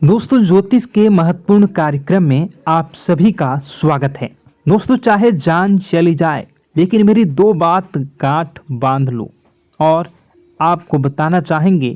दोस्तों, ज्योतिष के महत्वपूर्ण कार्यक्रम में आप सभी का स्वागत है। दोस्तों, चाहे जान चली जाए लेकिन मेरी दो बात गांठ बांध लो। और आपको बताना चाहेंगे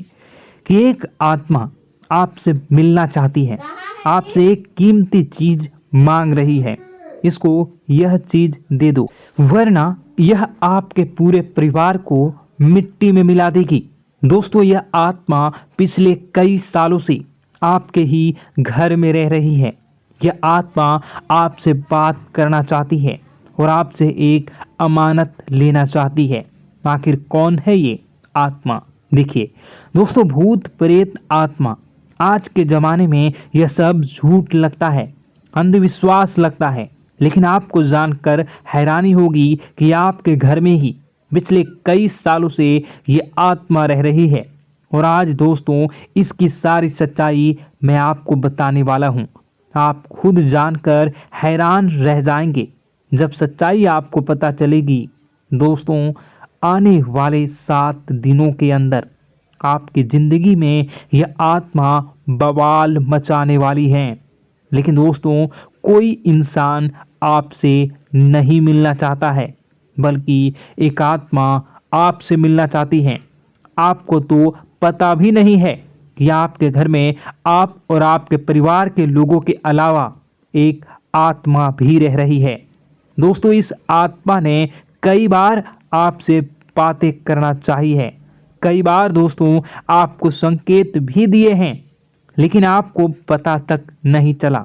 कि एक आत्मा आपसे मिलना चाहती है, आपसे एक कीमती चीज मांग रही है। इसको यह चीज दे दो, वरना यह आपके पूरे परिवार को मिट्टी में मिला देगी। दोस्तों, यह आत्मा पिछले कई सालों से आपके ही घर में रह रही है। यह आत्मा आपसे बात करना चाहती है और आपसे एक अमानत लेना चाहती है। आखिर कौन है ये आत्मा? देखिए दोस्तों, भूत प्रेत आत्मा, आज के ज़माने में यह सब झूठ लगता है, अंधविश्वास लगता है, लेकिन आपको जानकर हैरानी होगी कि आपके घर में ही पिछले कई सालों से ये आत्मा रह रही है। और आज दोस्तों, इसकी सारी सच्चाई मैं आपको बताने वाला हूँ। आप खुद जानकर हैरान रह जाएंगे जब सच्चाई आपको पता चलेगी। दोस्तों, आने वाले 7 दिनों के अंदर आपकी ज़िंदगी में यह आत्मा बवाल मचाने वाली है। लेकिन दोस्तों, कोई इंसान आपसे नहीं मिलना चाहता है, बल्कि एक आत्मा आपसे मिलना चाहती है। आपको तो पता भी नहीं है कि आपके घर में आप और आपके परिवार के लोगों के अलावा एक आत्मा भी रह रही है। दोस्तों, इस आत्मा ने कई बार आपसे बातें करना चाहिए है, कई बार दोस्तों आपको संकेत भी दिए हैं, लेकिन आपको पता तक नहीं चला।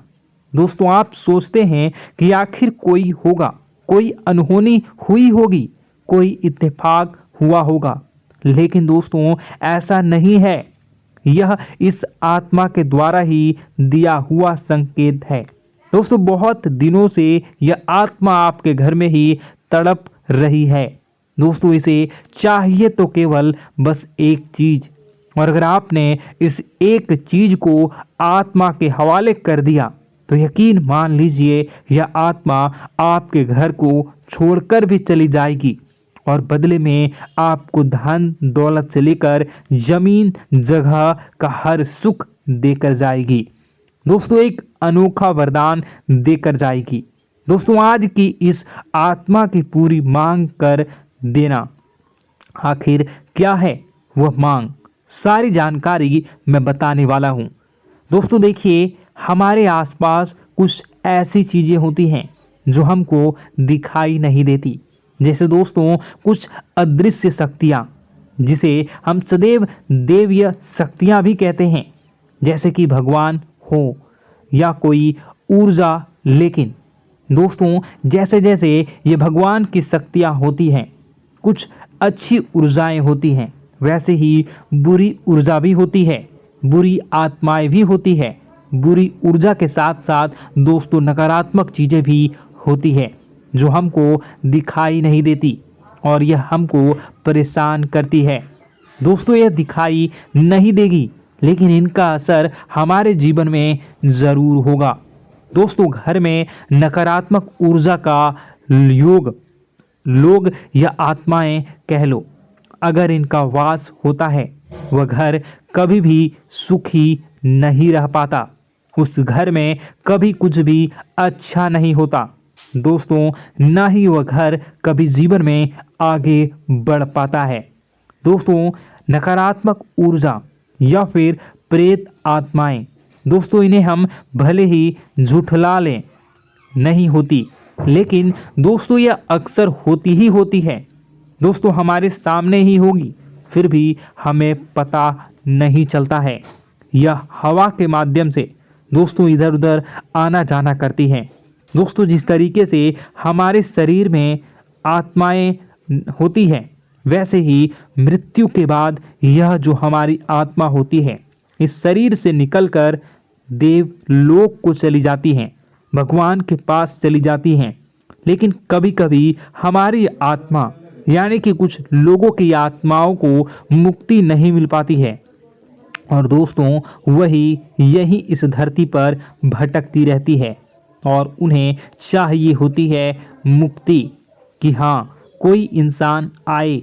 दोस्तों, आप सोचते हैं कि आखिर कोई होगा, कोई अनहोनी हुई होगी, कोई इत्तेफाक हुआ होगा, लेकिन दोस्तों ऐसा नहीं है। यह इस आत्मा के द्वारा ही दिया हुआ संकेत है। दोस्तों, बहुत दिनों से यह आत्मा आपके घर में ही तड़प रही है। दोस्तों, इसे चाहिए तो केवल बस एक चीज, और अगर आपने इस एक चीज को आत्मा के हवाले कर दिया तो यकीन मान लीजिए यह आत्मा आपके घर को छोड़कर भी चली जाएगी और बदले में आपको धन दौलत से लेकर जमीन जगह का हर सुख देकर जाएगी। दोस्तों, एक अनोखा वरदान देकर जाएगी। दोस्तों, आज की इस आत्मा की पूरी मांग कर देना। आखिर क्या है वह मांग? सारी जानकारी मैं बताने वाला हूँ। दोस्तों देखिए, हमारे आसपास कुछ ऐसी चीज़ें होती हैं जो हमको दिखाई नहीं देती, जैसे दोस्तों कुछ अदृश्य शक्तियाँ, जिसे हम सदैव देवीय शक्तियाँ भी कहते हैं, जैसे कि भगवान हो या कोई ऊर्जा। लेकिन दोस्तों, जैसे जैसे ये भगवान की शक्तियाँ होती हैं, कुछ अच्छी ऊर्जाएं होती हैं, वैसे ही बुरी ऊर्जा भी होती है, बुरी आत्माएं भी होती है। बुरी ऊर्जा के साथ साथ दोस्तों नकारात्मक चीज़ें भी होती है जो हमको दिखाई नहीं देती और यह हमको परेशान करती है। दोस्तों, यह दिखाई नहीं देगी, लेकिन इनका असर हमारे जीवन में ज़रूर होगा। दोस्तों, घर में नकारात्मक ऊर्जा का योग, लोग या आत्माएं कह लो, अगर इनका वास होता है, वह घर कभी भी सुखी नहीं रह पाता। उस घर में कभी कुछ भी अच्छा नहीं होता। दोस्तों, ना ही वह घर कभी जीवन में आगे बढ़ पाता है। दोस्तों, नकारात्मक ऊर्जा या फिर प्रेत आत्माएं, दोस्तों इन्हें हम भले ही झुठला लें नहीं होती, लेकिन दोस्तों यह अक्सर होती ही होती है। दोस्तों, हमारे सामने ही होगी, फिर भी हमें पता नहीं चलता है। यह हवा के माध्यम से दोस्तों इधर उधर आना जाना करती हैं। दोस्तों, जिस तरीके से हमारे शरीर में आत्माएं होती हैं, वैसे ही मृत्यु के बाद यह जो हमारी आत्मा होती है, इस शरीर से निकलकर देवलोक को चली जाती हैं, भगवान के पास चली जाती हैं। लेकिन कभी कभी हमारी आत्मा, यानी कि कुछ लोगों की आत्माओं को मुक्ति नहीं मिल पाती है, और दोस्तों वही यही इस धरती पर भटकती रहती है और उन्हें चाहिए होती है मुक्ति, कि हाँ कोई इंसान आए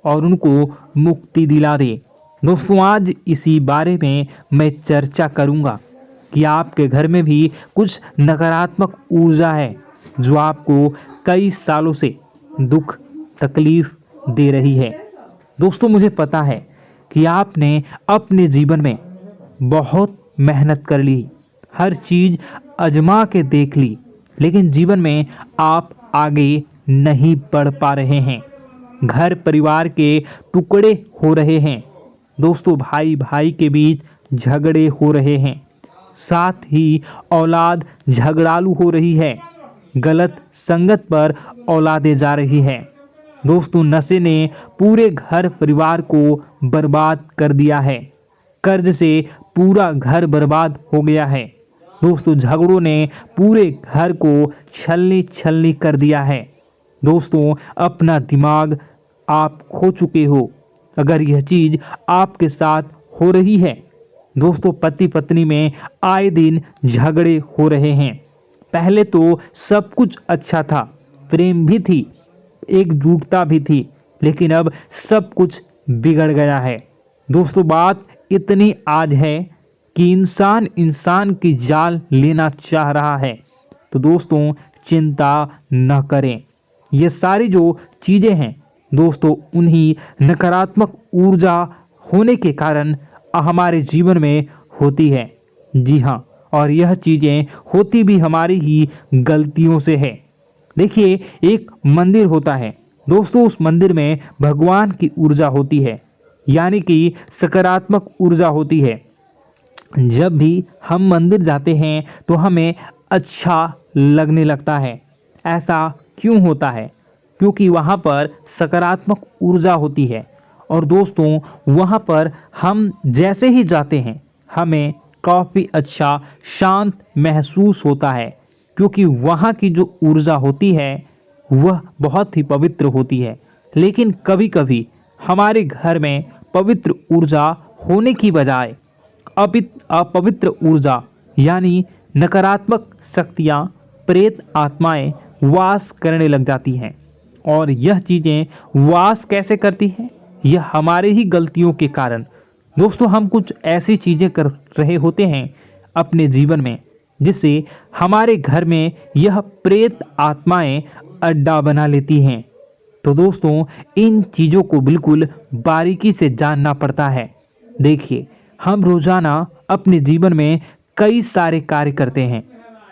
और उनको मुक्ति दिला दे। दोस्तों, आज इसी बारे में मैं चर्चा करूँगा कि आपके घर में भी कुछ नकारात्मक ऊर्जा है जो आपको कई सालों से दुख तकलीफ दे रही है। दोस्तों, मुझे पता है कि आपने अपने जीवन में बहुत मेहनत कर ली, हर चीज़ आजमा के देख ली, लेकिन जीवन में आप आगे नहीं बढ़ पा रहे हैं। घर परिवार के टुकड़े हो रहे हैं। दोस्तों, भाई भाई के बीच झगड़े हो रहे हैं। साथ ही औलाद झगड़ालू हो रही है। गलत संगत पर औलादें जा रही है। दोस्तों, नशे ने पूरे घर परिवार को बर्बाद कर दिया है। कर्ज से पूरा घर बर्बाद हो गया है। दोस्तों, झगड़ों ने पूरे घर को छलनी छलनी कर दिया है। दोस्तों, अपना दिमाग आप खो चुके हो अगर यह चीज़ आपके साथ हो रही है। दोस्तों, पति पत्नी में आए दिन झगड़े हो रहे हैं। पहले तो सब कुछ अच्छा था, प्रेम भी थी, एकजुटता भी थी, लेकिन अब सब कुछ बिगड़ गया है। दोस्तों, बात इतनी आज है कि इंसान इंसान की जान लेना चाह रहा है। तो दोस्तों, चिंता न करें। ये सारी जो चीज़ें हैं दोस्तों, उन्हीं नकारात्मक ऊर्जा होने के कारण हमारे जीवन में होती है। जी हाँ, और यह चीज़ें होती भी हमारी ही गलतियों से है। देखिए, एक मंदिर होता है दोस्तों, उस मंदिर में भगवान की ऊर्जा होती है, यानी कि सकारात्मक ऊर्जा होती है। जब भी हम मंदिर जाते हैं तो हमें अच्छा लगने लगता है। ऐसा क्यों होता है? क्योंकि वहाँ पर सकारात्मक ऊर्जा होती है। और दोस्तों, वहाँ पर हम जैसे ही जाते हैं हमें काफ़ी अच्छा शांत महसूस होता है, क्योंकि वहाँ की जो ऊर्जा होती है वह बहुत ही पवित्र होती है। लेकिन कभी कभी हमारे घर में पवित्र ऊर्जा होने की बजाय अपवित्र ऊर्जा यानी नकारात्मक शक्तियाँ, प्रेत आत्माएं वास करने लग जाती हैं। और यह चीज़ें वास कैसे करती हैं? यह हमारे ही गलतियों के कारण। दोस्तों, हम कुछ ऐसी चीज़ें कर रहे होते हैं अपने जीवन में जिससे हमारे घर में यह प्रेत आत्माएं अड्डा बना लेती हैं। तो दोस्तों, इन चीज़ों को बिल्कुल बारीकी से जानना पड़ता है। देखिए, हम रोज़ाना अपने जीवन में कई सारे कार्य करते हैं।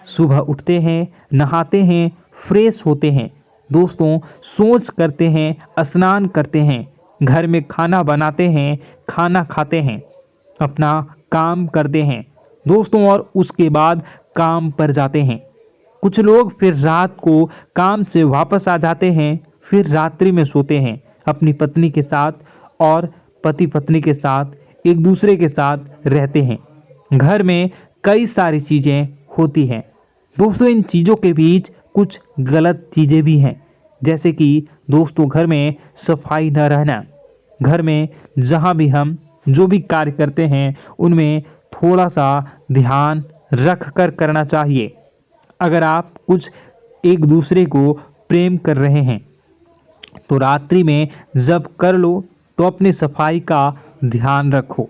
सुबह उठते हैं, नहाते हैं, फ्रेश होते हैं। दोस्तों, सोच करते हैं, स्नान करते हैं, घर में खाना बनाते हैं, खाना खाते हैं, अपना काम करते हैं दोस्तों, और उसके बाद काम पर जाते हैं। कुछ लोग फिर रात को काम से वापस आ जाते हैं, फिर रात्रि में सोते हैं अपनी पत्नी के साथ, और पति पत्नी के साथ एक दूसरे के साथ रहते हैं। घर में कई सारी चीज़ें होती हैं दोस्तों। इन चीज़ों के बीच कुछ गलत चीज़ें भी हैं, जैसे कि दोस्तों, घर में सफाई न रहना। घर में जहाँ भी हम जो भी कार्य करते हैं उनमें थोड़ा सा ध्यान रख कर करना चाहिए। अगर आप कुछ एक दूसरे को प्रेम कर रहे हैं तो रात्रि में जब कर लो तो अपनी सफाई का ध्यान रखो।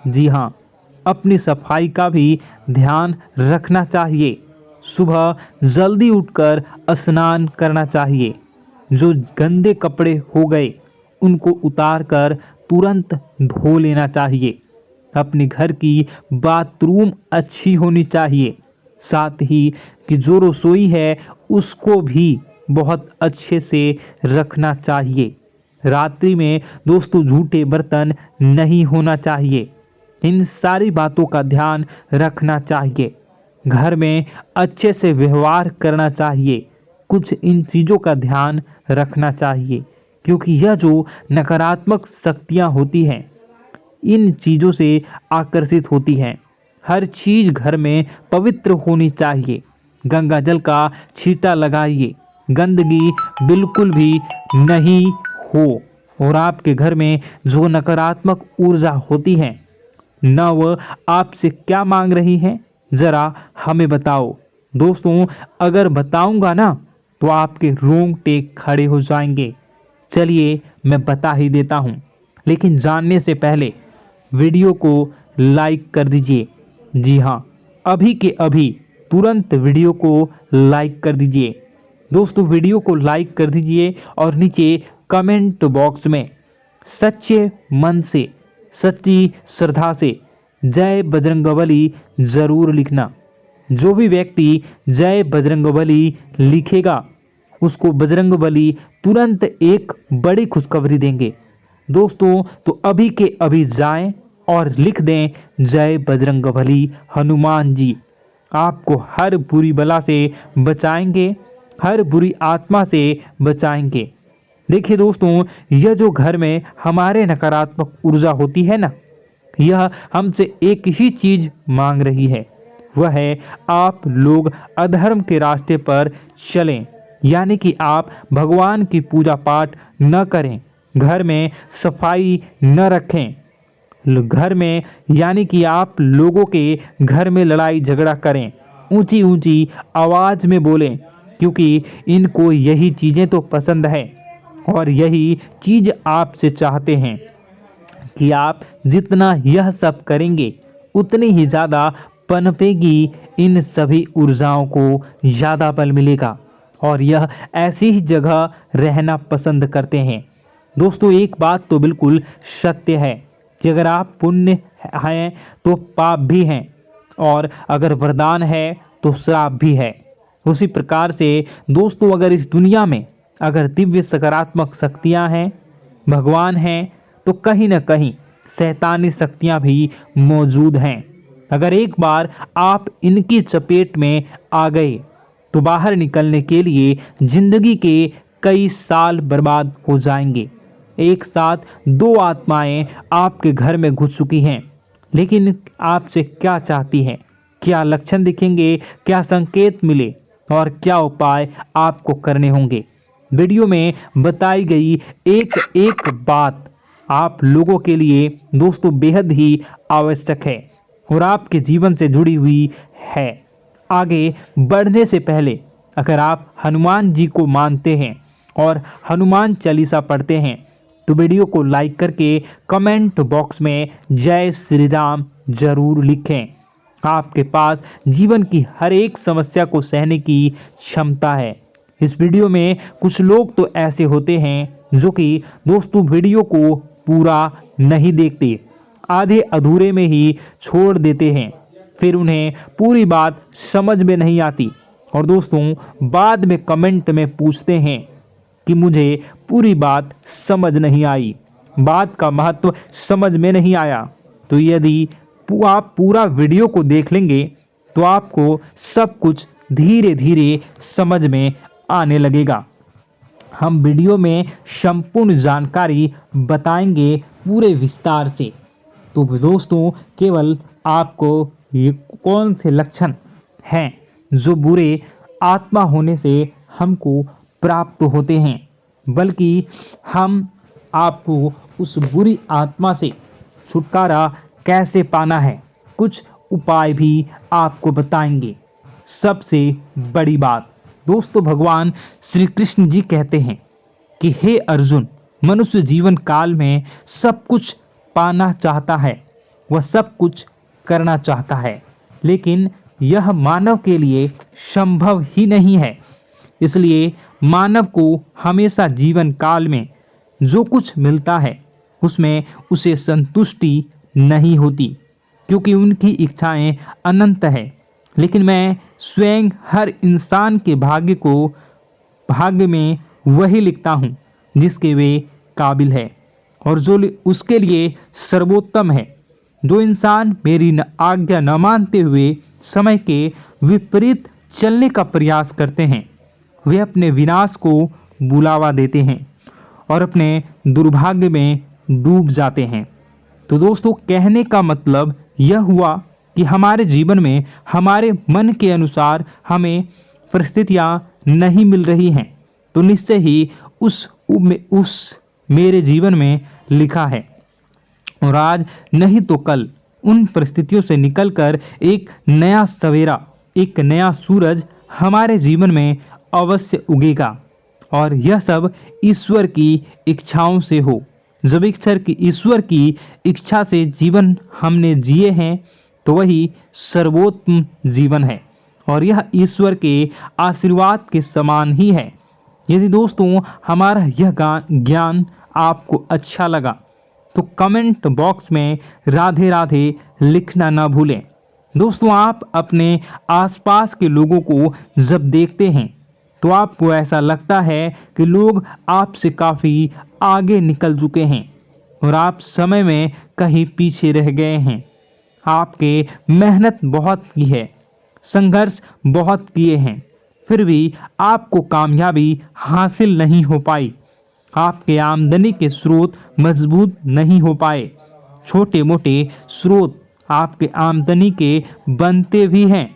जी हाँ, अपनी सफाई का भी ध्यान रखना चाहिए। सुबह जल्दी उठकर स्नान करना चाहिए। जो गंदे कपड़े हो गए उनको उतार कर तुरंत धो लेना चाहिए। अपने घर की बाथरूम अच्छी होनी चाहिए। साथ ही कि जो रसोई है उसको भी बहुत अच्छे से रखना चाहिए। रात्रि में दोस्तों, झूठे बर्तन नहीं होना चाहिए। इन सारी बातों का ध्यान रखना चाहिए। घर में अच्छे से व्यवहार करना चाहिए। कुछ इन चीज़ों का ध्यान रखना चाहिए, क्योंकि यह जो नकारात्मक शक्तियाँ होती हैं इन चीज़ों से आकर्षित होती हैं। हर चीज़ घर में पवित्र होनी चाहिए। गंगा जल का छींटा लगाइए, गंदगी बिल्कुल भी नहीं हो। और आपके घर में जो नकारात्मक ऊर्जा होती है न वह आपसे क्या मांग रही है, ज़रा हमें बताओ। दोस्तों, अगर बताऊंगा ना तो आपके रोंगटे खड़े हो जाएंगे। चलिए मैं बता ही देता हूँ, लेकिन जानने से पहले वीडियो को लाइक कर दीजिए। जी हाँ, अभी के अभी तुरंत वीडियो को लाइक कर दीजिए। दोस्तों वीडियो को लाइक कर दीजिए और नीचे कमेंट बॉक्स में सच्चे मन से, सच्ची श्रद्धा से जय बजरंगबली ज़रूर लिखना। जो भी व्यक्ति जय बजरंगबली लिखेगा उसको बजरंगबली तुरंत एक बड़ी खुशखबरी देंगे। दोस्तों तो अभी के अभी जाएं और लिख दें जय बजरंगबली हनुमान जी, आपको हर बुरी बला से बचाएंगे, हर बुरी आत्मा से बचाएंगे। देखिए दोस्तों, यह जो घर में हमारे नकारात्मक ऊर्जा होती है ना, यह हमसे एक ही चीज़ मांग रही है, वह है आप लोग अधर्म के रास्ते पर चलें, यानी कि आप भगवान की पूजा पाठ न करें, घर में सफाई न रखें, घर में यानी कि आप लोगों के घर में लड़ाई झगड़ा करें, ऊंची ऊंची आवाज़ में बोलें, क्योंकि इनको यही चीज़ें तो पसंद है और यही चीज़ आपसे चाहते हैं कि आप जितना यह सब करेंगे उतनी ही ज़्यादा पनपेगी इन सभी ऊर्जाओं को ज़्यादा बल मिलेगा और यह ऐसी ही जगह रहना पसंद करते हैं। दोस्तों एक बात तो बिल्कुल सत्य है कि अगर आप पुण्य हैं तो पाप भी हैं और अगर वरदान है तो श्राप भी है। उसी प्रकार से दोस्तों अगर इस दुनिया में अगर दिव्य सकारात्मक शक्तियां हैं, भगवान हैं, तो कहीं ना कहीं शैतानी शक्तियां भी मौजूद हैं। अगर एक बार आप इनकी चपेट में आ गए तो बाहर निकलने के लिए जिंदगी के कई साल बर्बाद हो जाएंगे। एक साथ दो आत्माएं आपके घर में घुस चुकी हैं, लेकिन आपसे क्या चाहती हैं, क्या लक्षण दिखेंगे, क्या संकेत मिले और क्या उपाय आपको करने होंगे। वीडियो में बताई गई एक एक बात आप लोगों के लिए दोस्तों बेहद ही आवश्यक है और आपके जीवन से जुड़ी हुई है। आगे बढ़ने से पहले अगर आप हनुमान जी को मानते हैं और हनुमान चालीसा पढ़ते हैं तो वीडियो को लाइक करके कमेंट बॉक्स में जय श्री राम जरूर लिखें। आपके पास जीवन की हर एक समस्या को सहने की क्षमता है। इस वीडियो में कुछ लोग तो ऐसे होते हैं जो कि दोस्तों वीडियो को पूरा नहीं देखते, आधे अधूरे में ही छोड़ देते हैं, फिर उन्हें पूरी बात समझ में नहीं आती और दोस्तों बाद में कमेंट में पूछते हैं कि मुझे पूरी बात समझ नहीं आई, बात का महत्व समझ में नहीं आया। तो यदि आप पूरा वीडियो को देख लेंगे तो आपको सब कुछ धीरे धीरे समझ में आने लगेगा। हम वीडियो में संपूर्ण जानकारी बताएंगे पूरे विस्तार से। तो दोस्तों केवल आपको ये कौन से लक्षण हैं जो बुरे आत्मा होने से हमको प्राप्त होते हैं, बल्कि हम आपको उस बुरी आत्मा से छुटकारा कैसे पाना है, कुछ उपाय भी आपको बताएंगे। सबसे बड़ी बात दोस्तों, भगवान श्री कृष्ण जी कहते हैं कि हे अर्जुन, मनुष्य जीवन काल में सब कुछ पाना चाहता है, वह सब कुछ करना चाहता है, लेकिन यह मानव के लिए संभव ही नहीं है। इसलिए मानव को हमेशा जीवन काल में जो कुछ मिलता है उसमें उसे संतुष्टि नहीं होती, क्योंकि उनकी इच्छाएं अनंत है। लेकिन मैं स्वयं हर इंसान के भाग्य में वही लिखता हूँ जिसके वे काबिल है और जो उसके लिए सर्वोत्तम है। जो इंसान मेरी आज्ञा न मानते हुए समय के विपरीत चलने का प्रयास करते हैं, वे अपने विनाश को बुलावा देते हैं और अपने दुर्भाग्य में डूब जाते हैं। तो दोस्तों कहने का मतलब यह हुआ कि हमारे जीवन में हमारे मन के अनुसार हमें परिस्थितियां नहीं मिल रही हैं, तो निश्चय ही उस मेरे जीवन में लिखा है और आज नहीं तो कल उन परिस्थितियों से निकलकर एक नया सवेरा, एक नया सूरज हमारे जीवन में अवश्य उगेगा और यह सब ईश्वर की इच्छाओं से हो। जब ईश्वर की इच्छा से जीवन हमने जिए हैं तो वही सर्वोत्तम जीवन है और यह ईश्वर के आशीर्वाद के समान ही है। यदि दोस्तों हमारा यह ज्ञान आपको अच्छा लगा तो कमेंट बॉक्स में राधे राधे लिखना ना भूलें। दोस्तों आप अपने आसपास के लोगों को जब देखते हैं तो आपको ऐसा लगता है कि लोग आपसे काफ़ी आगे निकल चुके हैं और आप समय में कहीं पीछे रह गए हैं। आपके मेहनत बहुत की है, संघर्ष बहुत किए हैं, फिर भी आपको कामयाबी हासिल नहीं हो पाई। आपके आमदनी के स्रोत मजबूत नहीं हो पाए। छोटे मोटे स्रोत आपके आमदनी के बनते भी हैं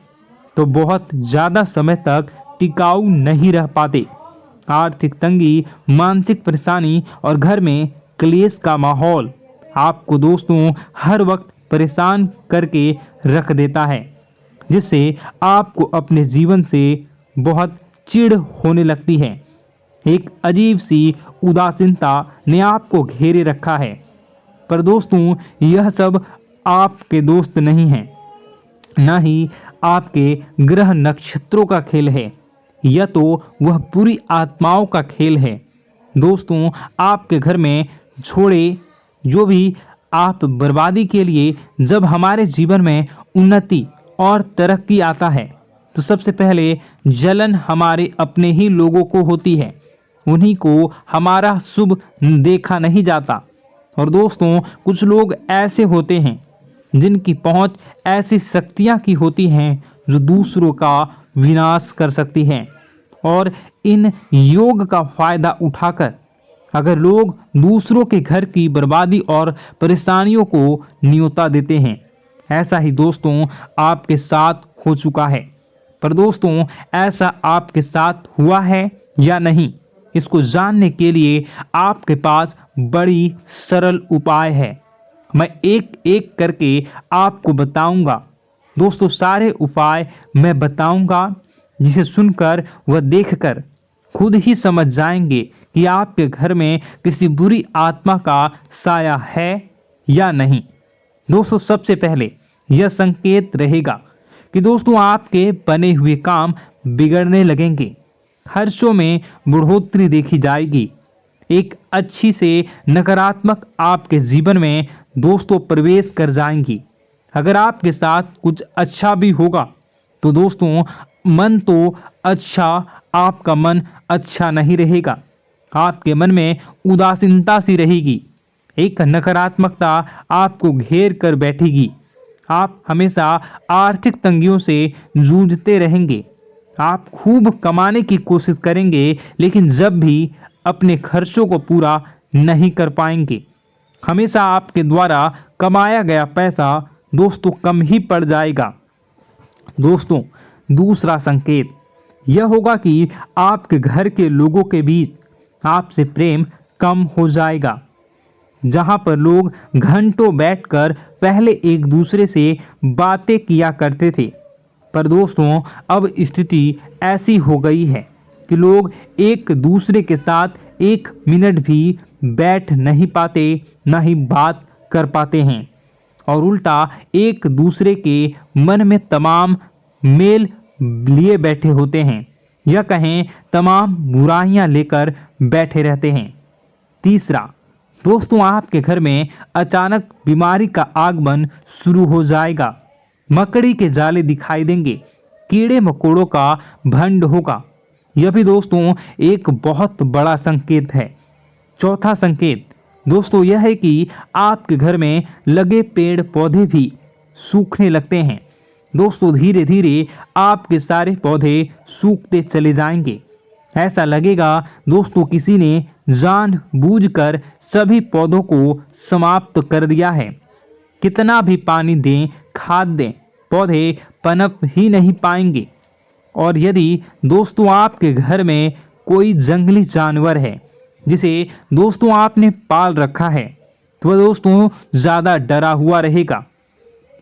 तो बहुत ज़्यादा समय तक टिकाऊ नहीं रह पाते। आर्थिक तंगी, मानसिक परेशानी और घर में क्लेश का माहौल आपको दोस्तों हर वक्त परेशान करके रख देता है, जिससे आपको अपने जीवन से बहुत चिढ़ होने लगती है। एक अजीब सी उदासीनता ने आपको घेरे रखा है। पर दोस्तों यह सब आपके दोस्त नहीं हैं, न ही आपके ग्रह नक्षत्रों का खेल है, यह तो वह बुरी आत्माओं का खेल है। दोस्तों आपके घर में छोड़े जो भी आप बर्बादी के लिए जब हमारे जीवन में उन्नति और तरक्की आता है तो सबसे पहले जलन हमारे अपने ही लोगों को होती है, उन्हीं को हमारा शुभ देखा नहीं जाता। और दोस्तों कुछ लोग ऐसे होते हैं जिनकी पहुंच ऐसी शक्तियां की होती हैं जो दूसरों का विनाश कर सकती हैं और इन योग का फायदा उठाकर अगर लोग दूसरों के घर की बर्बादी और परेशानियों को न्योता देते हैं। ऐसा ही दोस्तों आपके साथ हो चुका है। पर दोस्तों ऐसा आपके साथ हुआ है या नहीं, इसको जानने के लिए आपके पास बड़ी सरल उपाय है। मैं एक एक करके आपको बताऊंगा। दोस्तों सारे उपाय मैं बताऊंगा, जिसे सुनकर व देखकर खुद ही समझ जाएंगे कि आपके घर में किसी बुरी आत्मा का साया है या नहीं। दोस्तों सबसे पहले यह संकेत रहेगा कि दोस्तों आपके बने हुए काम बिगड़ने लगेंगे, खर्चों में बढ़ोतरी देखी जाएगी, एक अच्छी से नकारात्मक आपके जीवन में दोस्तों प्रवेश कर जाएंगी। अगर आपके साथ कुछ अच्छा भी होगा तो दोस्तों मन तो अच्छा, आपका मन अच्छा नहीं रहेगा। आपके मन में उदासीनता सी रहेगी, एक नकारात्मकता आपको घेर कर बैठेगी। आप हमेशा आर्थिक तंगियों से जूझते रहेंगे। आप खूब कमाने की कोशिश करेंगे लेकिन जब भी अपने खर्चों को पूरा नहीं कर पाएंगे। हमेशा आपके द्वारा कमाया गया पैसा दोस्तों कम ही पड़ जाएगा। दोस्तों दूसरा संकेत यह होगा कि आपके घर के लोगों के बीच आपसे प्रेम कम हो जाएगा। जहां पर लोग घंटों बैठकर पहले एक दूसरे से बातें किया करते थे, पर दोस्तों अब स्थिति ऐसी हो गई है कि लोग एक दूसरे के साथ एक मिनट भी बैठ नहीं पाते, ना ही बात कर पाते हैं और उल्टा एक दूसरे के मन में तमाम मेल लिए बैठे होते हैं, या कहें तमाम बुराइयां लेकर बैठे रहते हैं। तीसरा दोस्तों आपके घर में अचानक बीमारी का आगमन शुरू हो जाएगा। मकड़ी के जाले दिखाई देंगे, कीड़े मकोड़ों का भंड होगा। यह भी दोस्तों एक बहुत बड़ा संकेत है। चौथा संकेत दोस्तों यह है कि आपके घर में लगे पेड़ पौधे भी सूखने लगते हैं। दोस्तों धीरे धीरे आपके सारे पौधे सूखते चले जाएंगे। ऐसा लगेगा दोस्तों किसी ने जानबूझकर सभी पौधों को समाप्त कर दिया है। कितना भी पानी दें, खाद दें, पौधे पनप ही नहीं पाएंगे। और यदि दोस्तों आपके घर में कोई जंगली जानवर है जिसे दोस्तों आपने पाल रखा है तो वह दोस्तों ज़्यादा डरा हुआ रहेगा,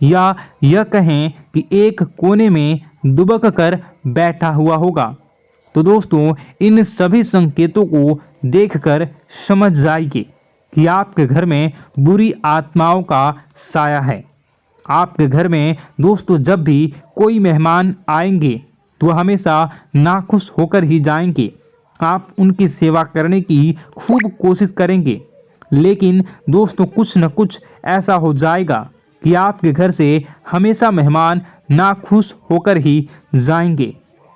या यह कहें कि एक कोने में दुबक कर बैठा हुआ होगा, तो दोस्तों इन सभी संकेतों को देखकर समझ जाइए कि आपके घर में बुरी आत्माओं का साया है। आपके घर में दोस्तों जब भी कोई मेहमान आएंगे तो हमेशा नाखुश होकर ही जाएंगे। आप उनकी सेवा करने की खूब कोशिश करेंगे, लेकिन दोस्तों कुछ न कुछ ऐसा हो जाएगा कि आपके घर से हमेशा मेहमान नाखुश होकर ही जाएंगे।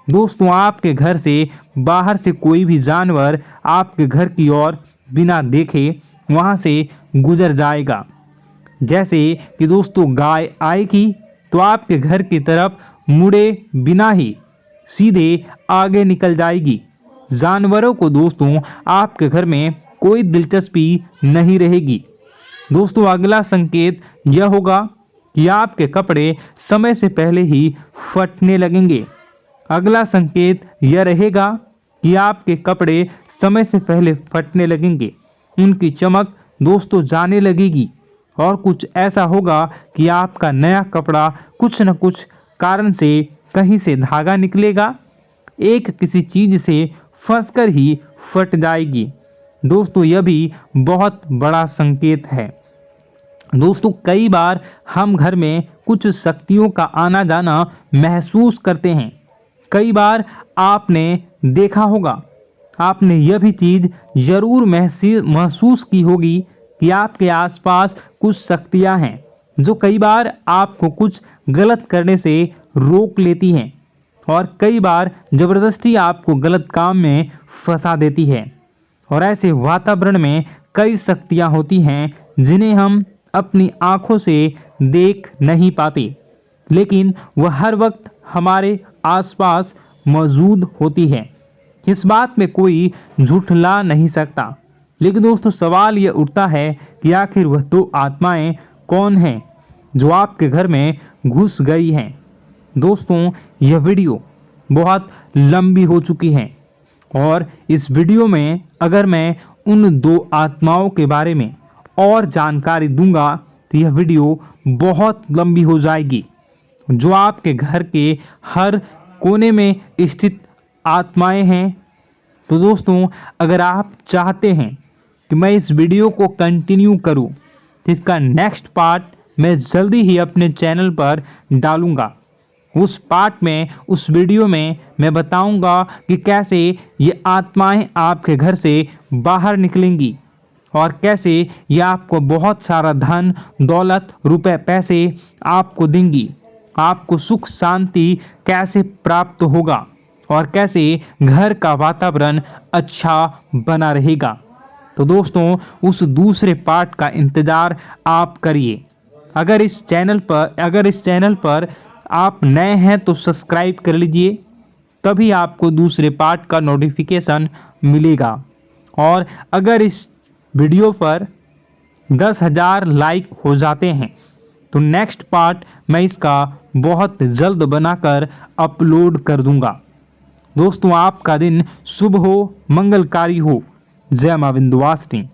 दोस्तों आपके घर से बाहर से कोई भी जानवर आपके घर की ओर बिना देखे वहां से गुजर जाएगा। जैसे कि दोस्तों गाय आएगी तो आपके घर की तरफ मुड़े बिना ही सीधे आगे निकल जाएगी। जानवरों को दोस्तों आपके घर में कोई दिलचस्पी नहीं रहेगी। दोस्तों अगला संकेत यह होगा कि आपके कपड़े समय से पहले ही फटने लगेंगे। अगला संकेत यह रहेगा कि आपके कपड़े समय से पहले फटने लगेंगे, उनकी चमक दोस्तों जाने लगेगी और कुछ ऐसा होगा कि आपका नया कपड़ा कुछ न कुछ कारण से कहीं से धागा निकलेगा, एक किसी चीज से फंसकर ही फट जाएगी। दोस्तों यह भी बहुत बड़ा संकेत है। दोस्तों कई बार हम घर में कुछ शक्तियों का आना जाना महसूस करते हैं। कई बार आपने देखा होगा, आपने यह भी चीज़ ज़रूर महसूस की होगी कि आपके आसपास कुछ शक्तियां हैं जो कई बार आपको कुछ गलत करने से रोक लेती हैं और कई बार ज़बरदस्ती आपको गलत काम में फंसा देती है। और ऐसे वातावरण में कई शक्तियां होती हैं जिन्हें हम अपनी आँखों से देख नहीं पाते, लेकिन वह हर वक्त हमारे आसपास मौजूद होती है। इस बात में कोई झूठला नहीं सकता। लेकिन दोस्तों सवाल यह उठता है कि आखिर वह दो आत्माएं कौन हैं जो आपके घर में घुस गई हैं। दोस्तों यह वीडियो बहुत लंबी हो चुकी है और इस वीडियो में अगर मैं उन दो आत्माओं के बारे में और जानकारी दूंगा तो यह वीडियो बहुत लंबी हो जाएगी। जो आपके घर के हर कोने में स्थित आत्माएं हैं। तो दोस्तों अगर आप चाहते हैं कि मैं इस वीडियो को कंटिन्यू करूं तो इसका नेक्स्ट पार्ट मैं जल्दी ही अपने चैनल पर डालूंगा। उस पार्ट में, उस वीडियो में मैं बताऊंगा कि कैसे ये आत्माएं आपके घर से बाहर निकलेंगी और कैसे ये आपको बहुत सारा धन दौलत रुपए पैसे आपको देंगी, आपको सुख शांति कैसे प्राप्त होगा और कैसे घर का वातावरण अच्छा बना रहेगा। तो दोस्तों उस दूसरे पार्ट का इंतज़ार आप करिए। अगर इस चैनल पर आप नए हैं तो सब्सक्राइब कर लीजिए, तभी आपको दूसरे पार्ट का नोटिफिकेशन मिलेगा। और अगर इस वीडियो पर 10,000 लाइक हो जाते हैं तो नेक्स्ट पार्ट मैं इसका बहुत जल्द बनाकर अपलोड कर दूंगा। दोस्तों आपका दिन शुभ हो, मंगलकारी हो। जय मां विंध्यवासिनी।